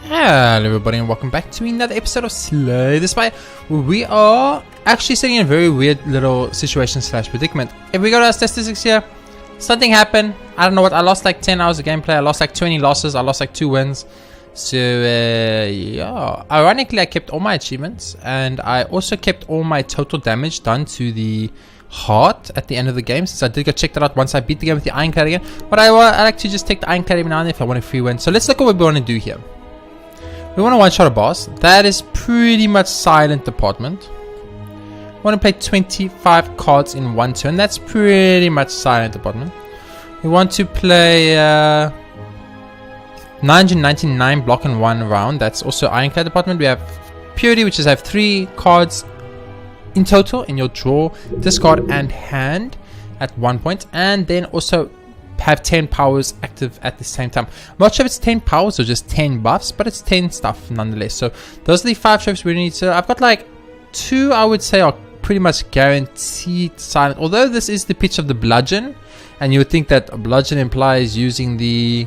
Hello everybody and welcome back to another episode of Slay the Spire, where we are actually sitting in a very weird little situation slash predicament. If we go to our statistics here, something happened. I don't know what. I lost like 10 hours of gameplay. I lost like 20 losses. I lost like 2 wins. So yeah, ironically I kept all my achievements and I also kept all my total damage done to the heart at the end of the game, since I did go check that out once I beat the game with the Ironclad again. But I like to just take the Ironclad every now and then if I want a free win. So let's look at what we want to do here. We want to one-shot a boss. That is pretty much silent department. We want to play 25 cards in one turn. That's pretty much silent department. We want to play 999 block in one round. That's also Ironclad department. We have Purity, which is have 3 cards in total in your draw, discard and hand at one point, and then also have 10 powers active at the same time. I'm not sure if it's 10 powers or just 10 buffs, but it's 10 stuff nonetheless. So those are the 5 trophies we need to. I've got like 2 I would say are pretty much guaranteed silent, although this is the pitch of the bludgeon, and you would think that a bludgeon implies using the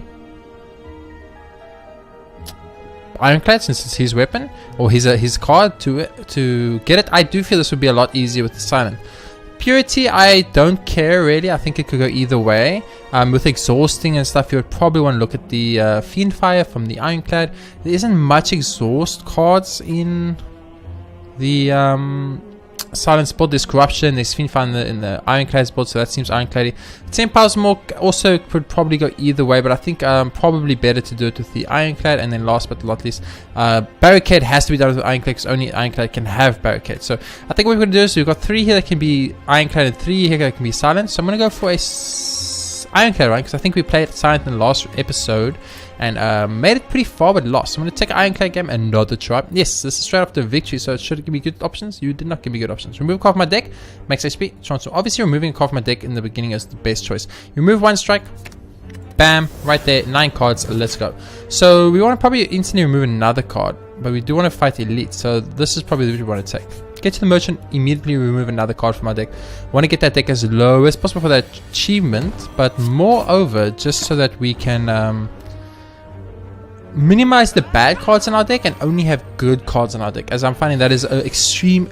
Ironclad since it's his weapon or his card to get it. I do feel this would be a lot easier with the silent. Purity, I don't care really. I think it could go either way. With exhausting and stuff, you would probably want to look at the Fiend Fire from the Ironclad. There isn't much exhaust cards in the Silence build. There's Corruption, there's Fiend Fire in the Ironclad's build, so that seems Ironclad. 10 powers more also could probably go either way, but I think probably better to do it with the Ironclad. And then last but not least, Barricade has to be done with the Ironclad because only Ironclad can have Barricade. So I think what we're going to do is we've got 3 here that can be Ironclad and 3 here that can be Silent. So I'm going to go for a Ironclad right, because I think we played Silent in the last episode and made it pretty far but lost. So I'm going to take Ironclad game and another try. Yes, this is straight after victory, so it should give me good options. You did not give me good options. Remove a card from my deck, max HP, transfer. Obviously removing a card from my deck in the beginning is the best choice. You remove 1 strike, bam, right there, 9 cards, let's go. So we want to probably instantly remove another card, but we do want to fight Elite, so this is probably the route we want to take. Get to the merchant, immediately remove another card from our deck. Want to get that deck as low as possible for that achievement, but moreover, just so that we can minimize the bad cards in our deck and only have good cards in our deck, as I'm finding that is an extremely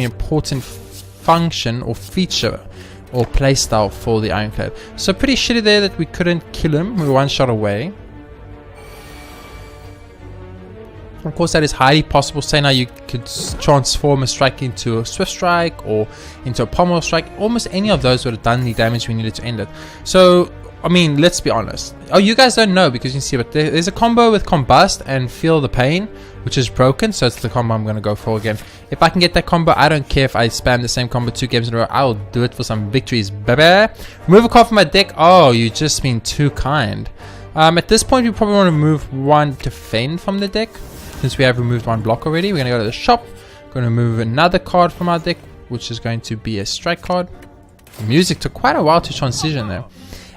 important function or feature or playstyle for the Ironclad. So pretty shitty there that we couldn't kill him. We were 1 shot away. Of course, that is highly possible. Say now you could transform a strike into a swift strike or into a pommel strike. Almost any of those would have done the damage we needed to end it. So I mean, let's be honest. Oh, you guys don't know because you can see, but there's a combo with Combust and Feel the Pain, which is broken, so it's the combo I'm going to go for again. If I can get that combo, I don't care if I spam the same combo 2 games in a row. I'll do it for some victories, baby. Remove a card from my deck. Oh, you just been too kind. At this point, we probably want to remove 1 Defend from the deck, since we have removed 1 block already. We're going to go to the shop. Going to move another card from our deck, which is going to be a strike card. The music took quite a while to transition there.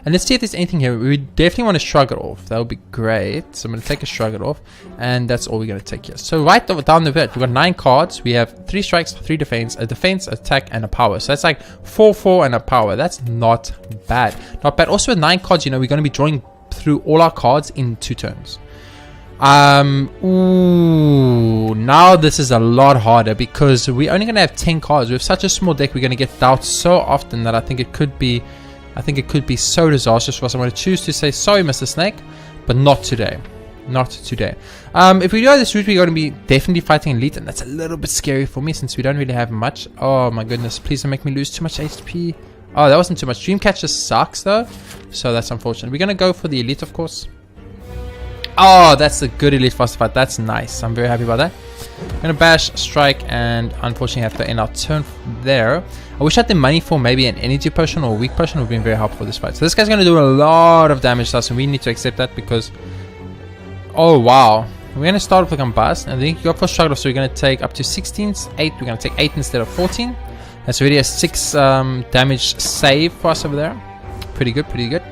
And let's see if there's anything here. We definitely want to shrug it off. That would be great. So I'm going to take a shrug it off. And that's all we're going to take here. So right down the bit, we've got 9 cards. We have 3 strikes, 3 defense, a defense, attack, and a power. So that's like 4, and a power. That's not bad. Not bad. Also with 9 cards, you know, we're going to be drawing through all our cards in 2 turns. Ooh, now this is a lot harder because we're only going to have 10 cards. We have such a small deck. We're going to get doubt so often that I think it could be so disastrous for us. I'm going to choose to say sorry, Mr. Snake, but not today. Not today. If we go this route, we're going to be definitely fighting Elite, and that's a little bit scary for me since we don't really have much. Oh my goodness, please don't make me lose too much HP. Oh, that wasn't too much. Dreamcatcher sucks though, so that's unfortunate. We're going to go for the Elite, of course. Oh, that's a good Elite fast fight. That's nice. I'm very happy about that. I'm going to bash, strike, and unfortunately have to end our turn there. I wish I had the money for maybe an energy potion or a weak potion. Would have been very helpful for this fight. So this guy's going to do a lot of damage to us, and we need to accept that because... Oh, wow. We're going to start with a Combust, and then you go for struggle, so we're going to take up to 16, 8. We're going to take 8 instead of 14. That's already a 6 damage save for us over there. Pretty good, pretty good.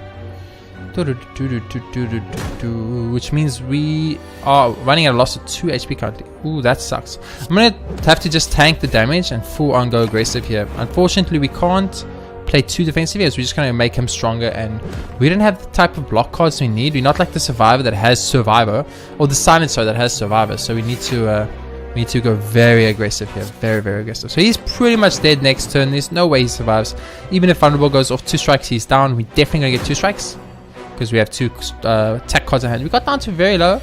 Which means we are running at a loss of 2 HP currently. Ooh, that sucks. I'm going to have to just tank the damage and full on go aggressive here. Unfortunately, we can't play too defensively, as we're just going to make him stronger, and we don't have the type of block cards we need. We're not like the Survivor that has Survivor, or the Silencer that has Survivor, so we need to go very aggressive here, very aggressive. So he's pretty much dead next turn. There's no way he survives. Even if Vulnerable goes off 2 strikes, he's down. We're definitely going to get 2 strikes, because we have 2 attack cards in hand. We got down to very low,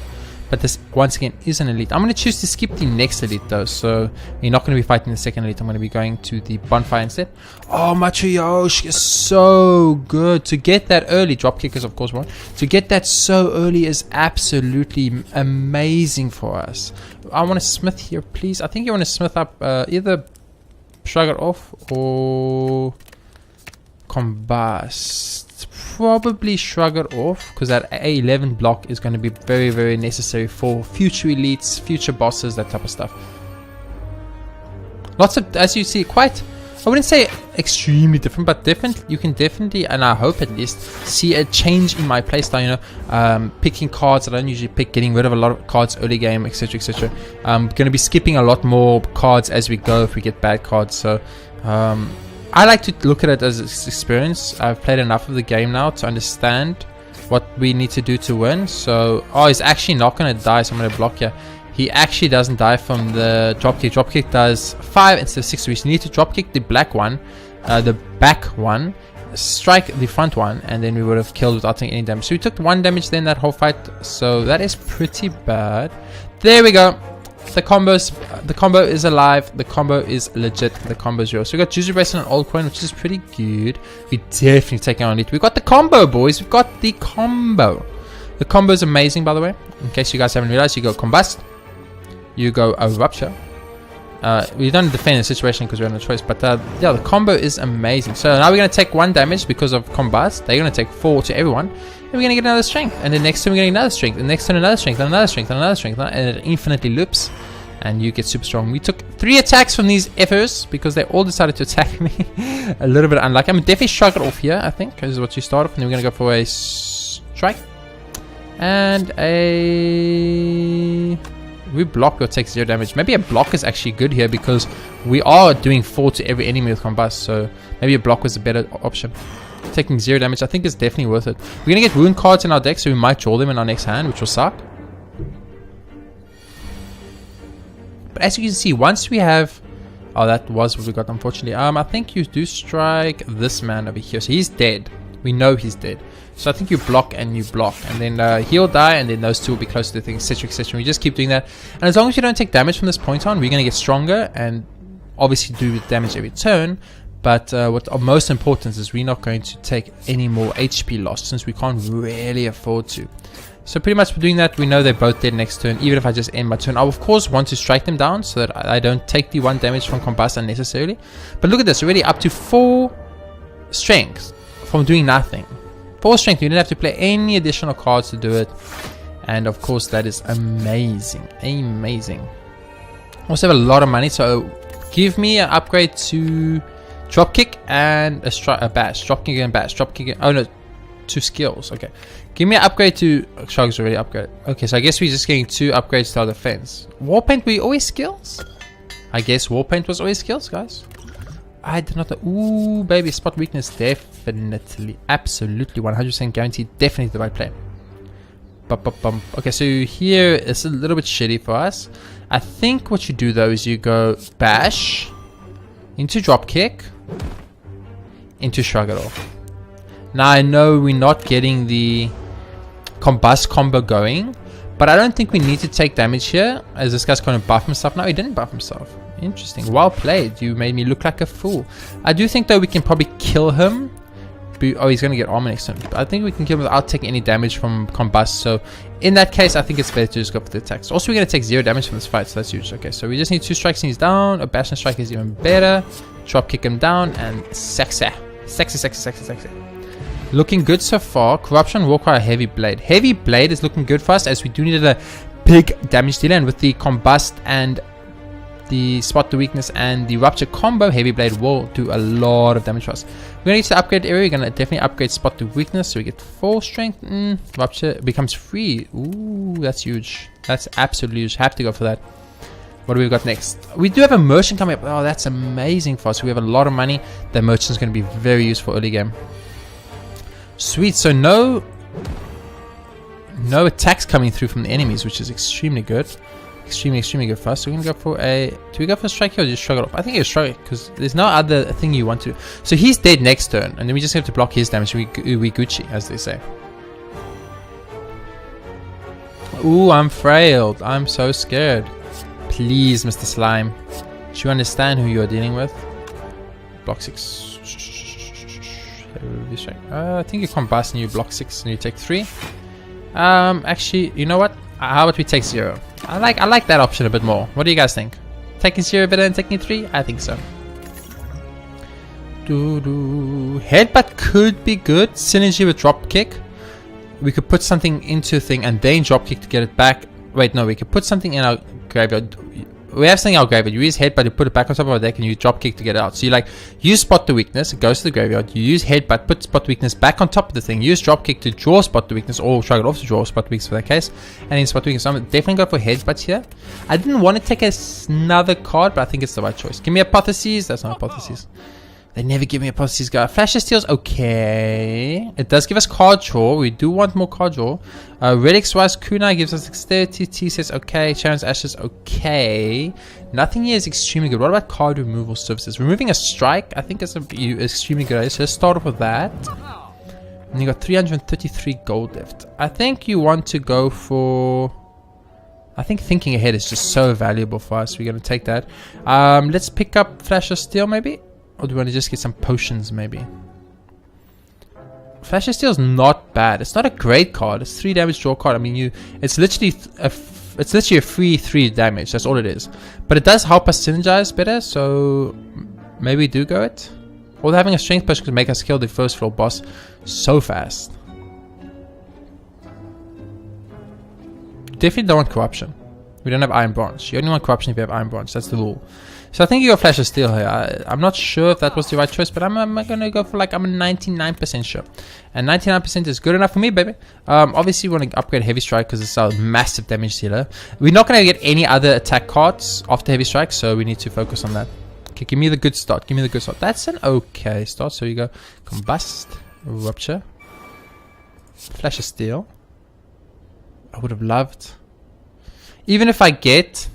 but this once again is an elite. I'm going to choose to skip the next elite though, so we're not going to be fighting the second elite. I'm going to be going to the bonfire instead. Oh, Matryoshka is so good. To get that early, drop kickers of course, to get that so early is absolutely amazing for us. I want to smith here, please. I think you want to smith up either shrug it off or combust. Probably shrug it off, because that A11 block is going to be very necessary for future elites, future bosses, that type of stuff. Lots of, as you see, quite, I wouldn't say extremely different, but different. You can definitely, and I hope at least, see a change in my playstyle. You know, picking cards that I don't usually pick, getting rid of a lot of cards early game, etc, etc. I'm going to be skipping a lot more cards as we go if we get bad cards. So I like to look at it as an experience. I've played enough of the game now to understand what we need to do to win. So, oh, he's actually not going to die, so I'm going to block here. He actually doesn't die from the dropkick. Dropkick does 5 instead of 6. So we need to dropkick the black one, the back one, strike the front one, and then we would have killed without taking any damage. So we took 1 damage then that whole fight. So that is pretty bad. There we go. The combo is alive. The combo is legit. The combo is real. So we got Juicy Bracelet and Old Coin, which is pretty good. We definitely taking on it. We got the combo, boys. We've got the combo. The combo is amazing, by the way. In case you guys haven't realized, you go Combust, you go Rupture. We don't defend the situation because we have no choice, but yeah, the combo is amazing. So now we're going to take 1 damage because of Combust. They're going to take 4 to everyone. And we're going to get another strength. And the next turn we're going to get another strength. And the next turn another strength. And another strength. And another strength. And it infinitely loops. And you get super strong. We took 3 attacks from these effers because they all decided to attack me. A little bit unlucky. I'm definitely shrug it off here, I think. This is what you start off. And then we're going to go for a strike. And a... we block or take 0 damage. Maybe a block is actually good here because we are doing 4 to every enemy with Combust. So maybe a block was a better option. Taking 0 damage, I think is definitely worth it. We're going to get wound cards in our deck, so we might draw them in our next hand, which will suck. But as you can see, once we have... oh, that was what we got, unfortunately. I think you do strike this man over here. So he's dead. We know he's dead. So I think you block and you block. And then he'll die, and then those two will be close to the thing, etc, etc. We just keep doing that. And as long as you don't take damage from this point on, we're going to get stronger and obviously do damage every turn. But what most important is we're not going to take any more HP loss, since we can't really afford to. So pretty much for doing that, we know they're both dead next turn. Even if I just end my turn, I of course want to strike them down so that I don't take the 1 damage from Combust unnecessarily. But look at this, already up to 4 strength from doing nothing. 4 strength, you didn't have to play any additional cards to do it. And of course that is amazing. Amazing. Also have a lot of money, so give me an upgrade to Dropkick and a bash. Dropkick and bash. Dropkick. Oh no, 2 skills. Okay. Give me an upgrade to... Shrug's already upgraded. Okay, so I guess we're just getting 2 upgrades to our defense. Warpaint, were always skills? I guess Warpaint was always skills, guys. I did not... ooh, baby. Spot weakness. Definitely. Absolutely. 100% guaranteed. Definitely the right play. Okay, so here it's a little bit shitty for us. I think what you do though is you go bash into Dropkick into Shrug It Off. Now I know we're not getting the Combust combo going, but I don't think we need to take damage here, as this guy's going to buff himself. No, he didn't buff himself. Interesting. Well played. You made me look like a fool. I do think though we can probably kill him. Oh, he's going to get armor next turn. But I think we can kill him without taking any damage from Combust. So in that case, I think it's better to just go for the attacks. Also, we're going to take 0 damage from this fight, so that's huge. Okay, so we just need 2 strikes and he's down. A bash and strike is even better. Drop kick him down and sexy. Sexy. Looking good so far. Corruption, Warcry, Heavy Blade. Heavy Blade is looking good for us, as we do need a big damage dealer. And with the Combust and the Spot the Weakness and the Rupture combo, Heavy Blade will do a lot of damage for us. We're going to need to upgrade area. We're going to definitely upgrade Spot the Weakness, so we get 4 strength. Rupture becomes free. Ooh, that's huge. That's absolutely huge. Have to go for that. What do we got next? We do have a merchant coming up. Oh, that's amazing for us. We have a lot of money. The merchant's going to be very useful early game. Sweet. So no attacks coming through from the enemies, which is extremely good. Extremely good for us. So we're going to go for a... Do we go for a strike here or just shrug it off? I think it's shrug it because there's no other thing you want to do. So he's dead next turn. And then we just have to block his damage. We Gucci, as they say. Ooh, I'm frailed. I'm so scared. Please, Mr. Slime. Do you understand who you are dealing with? Block 6. I think you combust and you block 6 and you take 3. Actually, you know what? How about we take 0? I like that option a bit more. What do you guys think? Taking 0 better than taking 3? I think so. Headbutt could be good. Synergy with drop kick. We could put something into a thing and then drop kick to get it back. Wait, no, we could put something in our graveyard. We have something in our graveyard. You use headbutt to put it back on top of our deck and you drop kick to get it out. So you use spot the weakness, it goes to the graveyard. You use headbutt, put spot weakness back on top of the thing. Use drop kick to draw spot the weakness, or shrug it off to draw spot weakness for that case. And then spot weakness. So I'm definitely going for headbutt here. I didn't want to take another card, but I think it's the right choice. Give me Apotheoses. That's not Apotheoses. They never give me a Apotheoses guy. Flash of Steel's okay. It does give us card draw. We do want more card draw. Relics wise, Kunai gives us dexterity. T says okay. Sharon's Ashes okay. Nothing here is extremely good. What about card removal services? Removing a strike, I think is extremely good idea. So let's start off with that. And you got 333 gold left. I think you want to go for... I think thinking ahead is just so valuable for us. We're going to take that. Let's pick up Flash of Steel maybe. Or do we want to just get some potions maybe? Flash of Steel is not bad. It's not a great card. It's 3 damage draw card. I mean, it's literally a free 3 damage. That's all it is. But it does help us synergize better. So maybe do go it. Or having a strength push could make us kill the first floor boss so fast. Definitely don't want corruption. We don't have Iron Branch. You only want corruption if you have Iron Branch. That's the rule. So I think you go Flash of Steel here. I'm not sure if that was the right choice, but I'm going to go for I'm 99% sure. And 99% is good enough for me, baby. Obviously, we want to upgrade Heavy Strike because it's a massive damage dealer. We're not going to get any other attack cards after Heavy Strike, so we need to focus on that. Okay, give me the good start. Give me the good start. That's an okay start. So you go Combust, Rupture, Flash of Steel. I would have loved... Even if I get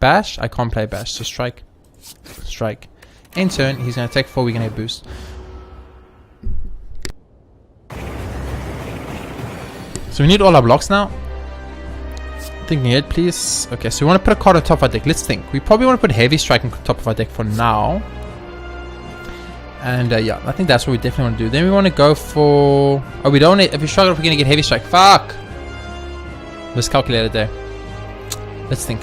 Bash, I can't play Bash, so Strike. Strike. In turn, he's going to take 4, we're going to boost. So we need all our blocks now. Thinking ahead, please. Okay, so we want to put a card on top of our deck. Let's think. We probably want to put Heavy Strike on top of our deck for now. And yeah, I think that's what we definitely want to do. Then we want to go for... Oh, we don't... If we struggle, we're going to get Heavy Strike. Fuck! Miscalculated there. Let's think.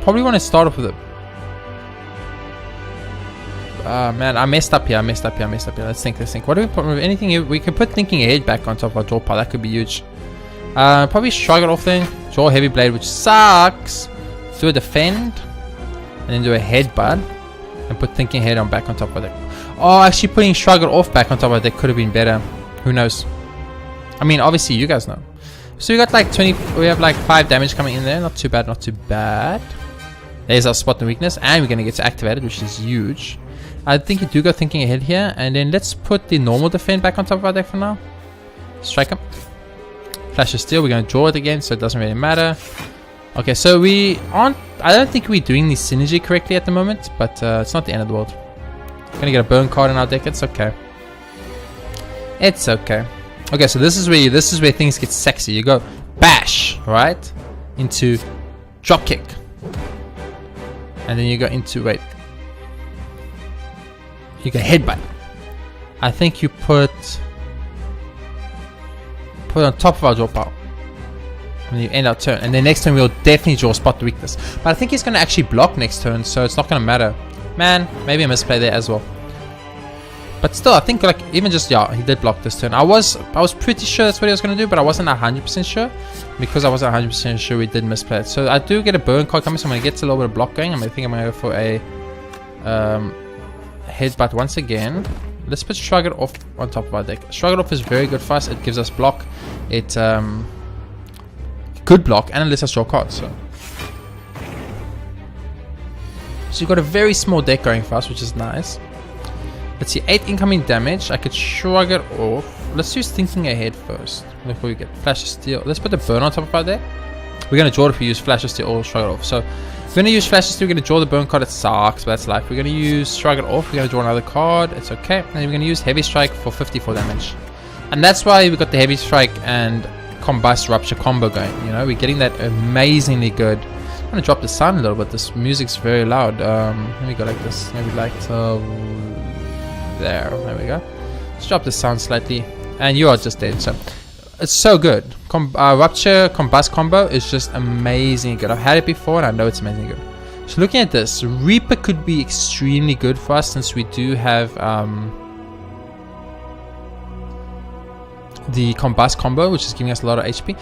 Probably want to start off with it. Man, I messed up here. Let's think. What do we put? Anything here? We can put Thinking Ahead back on top of our draw pile. That could be huge. Probably shrug it off then. Draw Heavy Blade, which sucks. Do a Defend. And then do a Headbutt. And put Thinking Ahead on back on top of it. Oh, actually putting Shrug It Off back on top of it could have been better. Who knows? I mean, obviously you guys know. So we got like 20, we have like 5 damage coming in there. Not too bad. There's our spot and weakness. And we're going to get activated, which is huge. I think you do go Thinking Ahead here. And then let's put the normal Defend back on top of our deck for now. Strike him. Flash of Steel. We're going to draw it again, so it doesn't really matter. Okay, so we aren't... I don't think we're doing the synergy correctly at the moment. But it's not the end of the world. We're going to get a burn card in our deck. It's okay. It's okay. Okay, so this is where things get sexy. You go bash, right? Into drop kick. And then you go into you go headbutt. I think you put on top of our draw pile. When you end our turn. And then next turn we'll definitely draw spot the weakness. But I think he's gonna actually block next turn, so it's not gonna matter. Man, maybe a misplay there as well. But still, I think like even just he did block this turn. I was pretty sure that's what he was gonna do, but I wasn't 100% sure. Because I wasn't 100% sure we did misplay it. So I do get a burn card coming, so I'm gonna get a little bit of block going. I think I'm gonna go for a headbutt once again. Let's put Shrug It Off on top of our deck. Shrug It Off is very good for us. It gives us block. It good block and it lets us draw cards. So So we've got a very small deck going for us, which is nice. Let's see, 8 incoming damage. I could shrug it off. Let's use Thinking Ahead first before we get Flash of Steel. Let's put the burn on top of our deck. We're going to draw it if we use Flash of Steel or shrug it off. So we're going to use Flash of Steel. We're going to draw the burn card. It sucks, but that's life. We're going to use Shrug it off. We're going to draw another card. It's okay. And then we're going to use Heavy Strike for 54 damage. And that's why we got the Heavy Strike and Combust Rupture combo going. You know, we're getting that amazingly good. I'm going to drop the sound a little bit. This music's very loud. Let me go like this. Maybe like there we go. Let's drop the sound slightly. And you are just dead. So it's so good. Rupture Combust combo is just amazing good. I've had it before and I know it's amazing good. So looking at this, Reaper could be extremely good for us since we do have the Combust combo, which is giving us a lot of HP.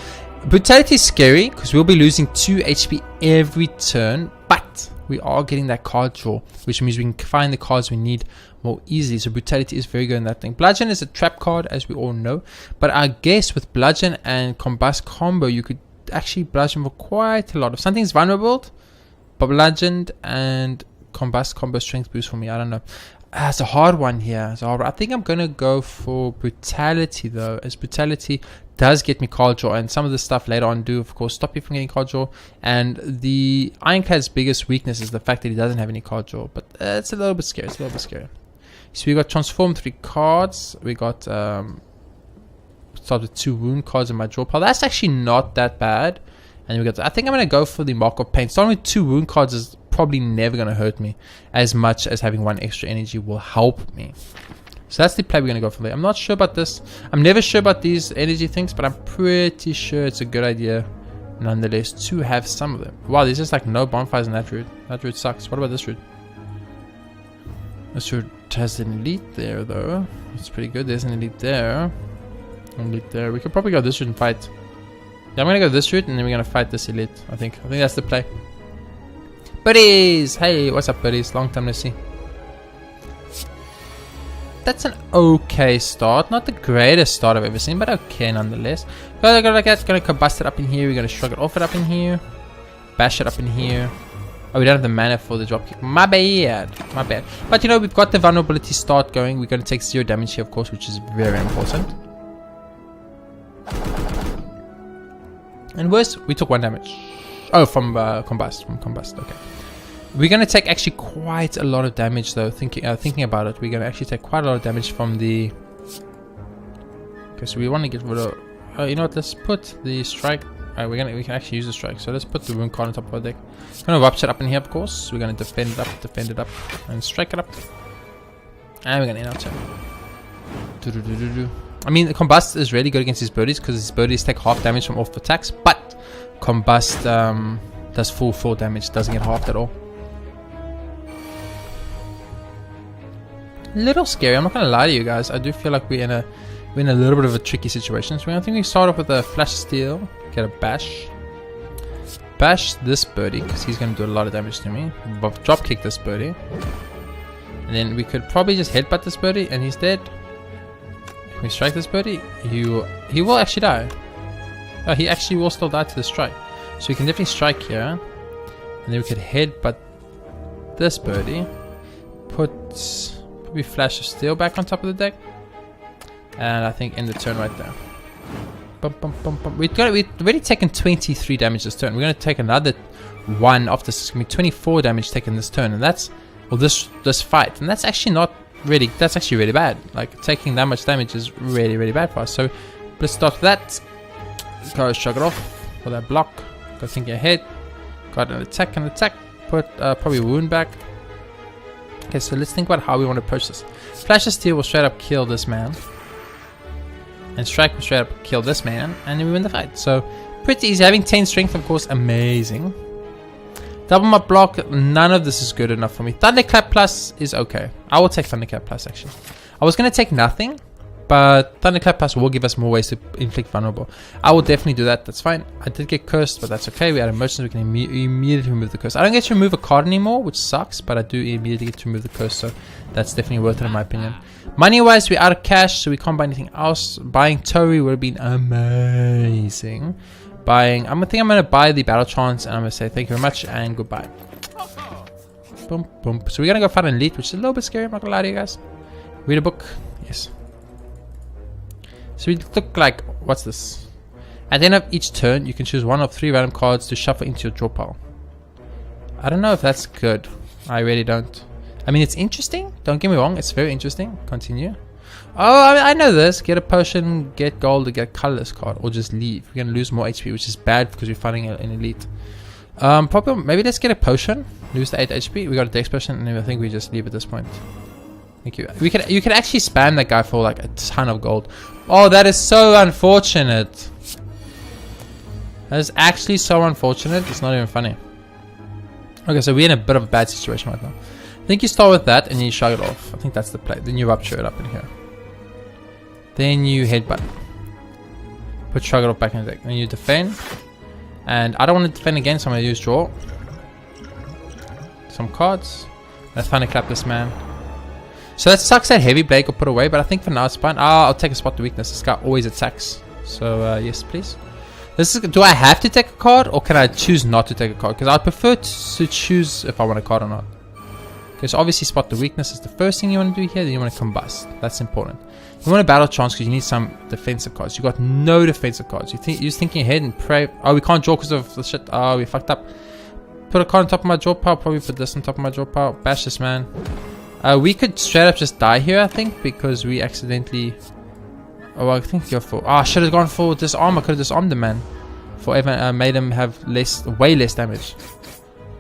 Brutality is scary because we'll be losing 2 HP every turn, but we are getting that card draw, which means we can find the cards we need more easily. So Brutality is very good in that thing. Bludgeon is a trap card, as we all know, but I guess with Bludgeon and Combust combo, you could actually Bludgeon for quite a lot. If something's vulnerable, but Bludgeoned and Combust combo strength boost for me, I don't know. It's a hard one here. It's a hard one. I think I'm going to go for Brutality though, as Brutality does get me card draw, and some of the stuff later on do of course stop you from getting card draw. And the Ironclad's biggest weakness is the fact that he doesn't have any card draw, but it's a little bit scary. It's a little bit scary. So we got transform 3 cards. We got start with 2 wound cards in my draw pile. That's actually not that bad. And we got I think I'm going to go for the Mark of Pain. Starting with 2 wound cards is probably never going to hurt me as much as having 1 extra energy will help me. So that's the play we're going to go for there. I'm not sure about this. I'm never sure about these energy things, but I'm pretty sure it's a good idea nonetheless to have some of them. Wow, there's just like no bonfires in that route. That route sucks. What about this route? This route has an elite there though. It's pretty good. There's an elite there. An elite there. We could probably go this route and fight. Yeah, I'm going to go this route and then we're going to fight this elite. I think that's the play. Buddies! Hey, what's up buddies? Long time no see. That's an okay start. Not the greatest start I've ever seen, but okay nonetheless. Go like that. Gonna combust it up in here. We're gonna shrug it off it up in here. Bash it up in here. Oh, we don't have the mana for the dropkick. My bad. My bad. But you know, we've got the vulnerability start going. We're gonna take 0 damage here, of course, which is very important. And worse, we took 1 damage. Oh, from combust. From combust. Okay. We're going to take actually quite a lot of damage though, thinking about it. We're going to actually take quite a lot of damage from the... Okay, so we want to get rid of... you know what, let's put the strike... we can actually use the strike. So let's put the wound card on top of our deck. Going to rupture it up in here, of course. We're going to defend it up, and strike it up. And we're going to end our turn. I mean, the Combust is really good against his birdies because his birdies take half damage from off attacks, but Combust does full damage, doesn't get halved at all. Little scary, I'm not gonna lie to you guys. I do feel like we're in a little bit of a tricky situation. So I think we start off with a Flash Steel, get a bash this birdie because he's gonna do a lot of damage to me. Drop kick this birdie, and then we could probably just headbutt this birdie and he's dead. Can we strike this birdie? He will actually die. Oh, he actually will still die to the strike. So we can definitely strike here, and then we could headbutt this birdie. Put probably Flash of Steel back on top of the deck, and I think end the turn right there. We've already taken 23 damage this turn. We're going to take another 1 off this. It's going to be 24 damage taken this turn, and that's this fight, and that's actually not really. That's actually really bad. Like taking that much damage is really bad for us. So let's start with that. Go shrug it off for that block. Go think ahead. Got an attack. Put probably wound back. Okay, so let's think about how we want to approach this. Flash of Steel will straight up kill this man. And Strike will straight up kill this man. And then we win the fight. So, pretty easy. Having 10 strength, of course, amazing. Double my block. None of this is good enough for me. Thunderclap Plus is okay. I will take Thunderclap Plus, actually. I was going to take nothing. But Thunderclap Plus will give us more ways to inflict vulnerable. I will definitely do that. That's fine. I did get cursed, but that's okay. We had a merchant. We can immediately remove the curse. I don't get to remove a card anymore, which sucks. But I do immediately get to remove the curse. So that's definitely worth it in my opinion. Money-wise, we're out of cash, so we can't buy anything else. Buying Tori would have been amazing. I think I'm going to buy the Battle Chance, and I'm going to say thank you very much and goodbye. Boom, boom. So we're gonna go find an elite, which is a little bit scary, I'm not gonna lie to you guys. Read a book. Yes. So we look like, what's this? At the end of each turn, you can choose one of 3 random cards to shuffle into your draw pile. I don't know if that's good. I really don't. I mean, it's interesting. Don't get me wrong. It's very interesting. Continue. Oh, I know this. Get a potion, get gold, to get a colorless card, or just leave. We're gonna lose more HP, which is bad because we're fighting an elite. Probably maybe let's get a potion. Lose the 8 HP. We got a dex potion, and I think we just leave at this point. Thank you. You can actually spam that guy for like a ton of gold. Oh, that is so unfortunate. That is actually so unfortunate. It's not even funny. Okay, so we're in a bit of a bad situation right now. I think you start with that and you shrug it off. I think that's the play. Then you rupture it up in here. Then you headbutt. Put shrug it off back in the deck. Then you defend. And I don't want to defend again, so I'm going to use draw. Some cards. Let's finally clap this man. So that sucks that heavy blade got put away, but I think for now it's fine. I'll take a spot to weakness. This guy always attacks. So yes, please. Do I have to take a card, or can I choose not to take a card? Because I'd prefer to choose if I want a card or not. Okay, so obviously spot the weakness is the first thing you want to do here. Then you want to combust. That's important. You want a battle chance because you need some defensive cards. You got no defensive cards. You're just thinking ahead and pray. Oh, we can't draw because of the shit. Oh, we fucked up. Put a card on top of my draw pile. Probably put this on top of my draw pile. Bash this man. We could straight up just die here, I think, because we accidentally... Oh, I think you're for... I should have gone for disarm. I could have disarmed the man. Forever made him have way less damage.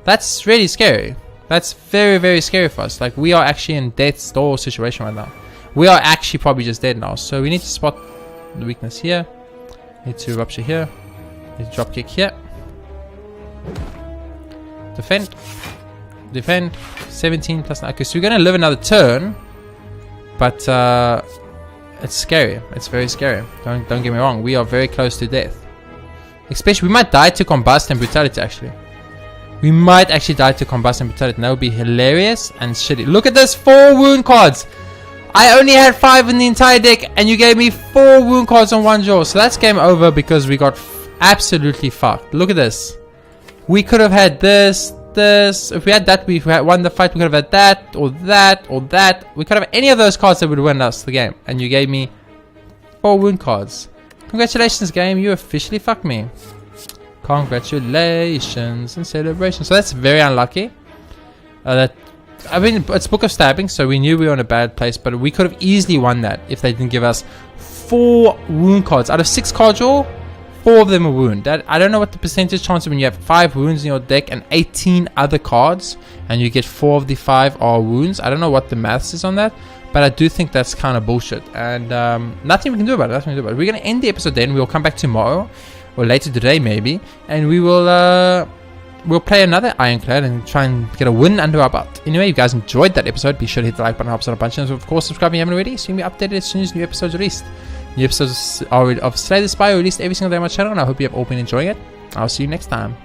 That's really scary. That's very, very scary for us. Like, we are actually in death's door situation right now. We are actually probably just dead now. So we need to spot the weakness here. Need to rupture here. Need to drop kick here. Defend. Defend. 17 plus 9. Okay, so we're going to live another turn. But it's scary. It's very scary. Don't get me wrong. We are very close to death. Especially, we might die to combust and brutality, actually. We might actually die to combust and brutality. And that would be hilarious and shitty. Look at this. 4 wound cards. I only had 5 in the entire deck, and you gave me 4 wound cards on 1 draw. So that's game over because we got absolutely fucked. Look at this. We could have had this. If we had that, we had won the fight. We could have had that, or that, or that. We could have any of those cards that would win us the game. And you gave me 4 wound cards. Congratulations, game. You officially fucked me. Congratulations and celebrations. So that's very unlucky. I mean, it's Book of Stabbing, so we knew we were in a bad place, but we could have easily won that if they didn't give us 4 wound cards. Out of 6 card draw, 4 of them are wound. I don't know what the percentage chance is when you have 5 wounds in your deck and 18 other cards, and you get 4 of the 5 are wounds. I don't know what the maths is on that, but I do think that's kind of bullshit. And nothing we can do about it. We're going to end the episode then. We'll come back tomorrow, or later today maybe, and we will we'll play another Ironclad and try and get a win under our belt. Anyway, if you guys enjoyed that episode, be sure to hit the like button, helps out a bunch, and of course subscribe if you haven't already, so you'll be updated as soon as new episodes are released. New episodes of Slay the Spire are released every single day on my channel, and I hope you have all been enjoying it. I'll see you next time.